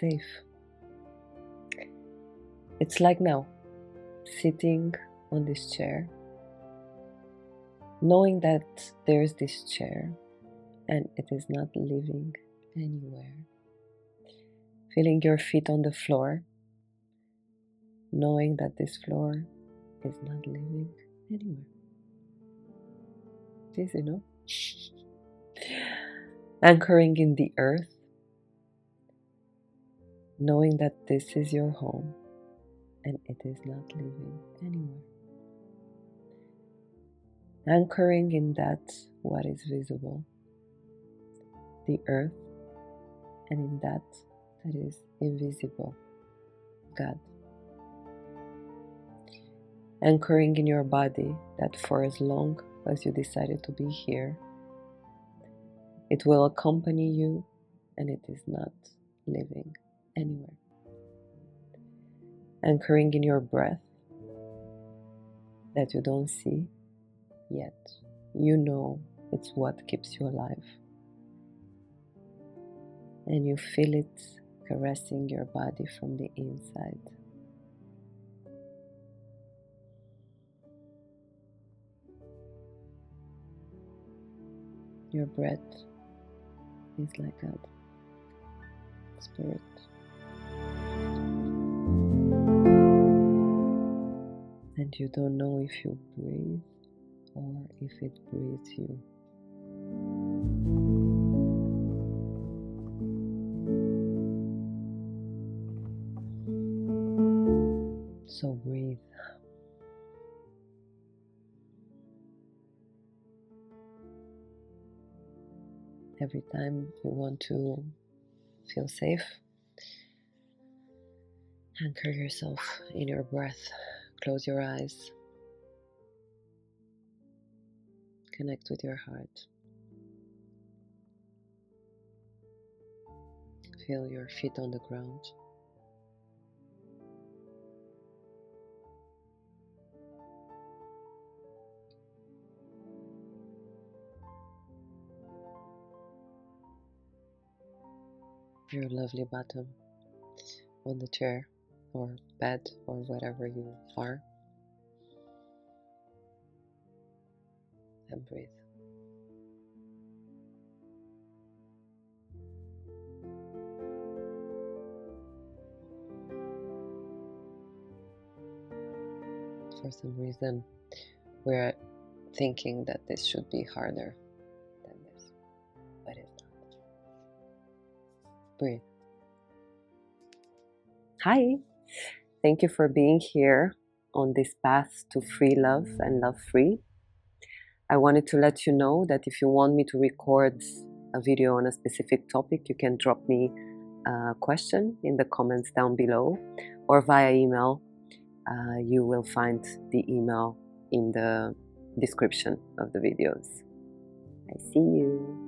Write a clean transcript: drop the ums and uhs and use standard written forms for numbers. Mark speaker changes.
Speaker 1: safe. It's like now, sitting on this chair, knowing that there's this chair and it is not living anywhere. Feeling your feet on the floor, knowing that this floor is not living anywhere. It is, Anchoring in the earth, knowing that this is your home and it is not living anywhere. Anchoring in that what is visible, the earth, and in that is invisible, God. Anchoring in your body that for as long as you decided to be here, it will accompany you and it is not living anywhere. Anchoring in your breath that you don't see, yet you know it's what keeps you alive. And you feel it caressing your body from the inside. Your breath is like God, Spirit. And you don't know if you breathe or if it breathes you. So breathe. Every time you want to feel safe, anchor yourself in your breath. Close your eyes. Connect with your heart. Feel your feet on the ground. Your lovely bottom on the chair or bed or wherever you are. And breathe. For some reason, we're thinking that this should be harder than this, but it's not. Breathe. Hi! Thank you for being here on this path to free love and love free. I wanted to let you know that if you want me to record a video on a specific topic, you can drop me a question in the comments down below or via email. You will find the email in the description of the videos. I see you.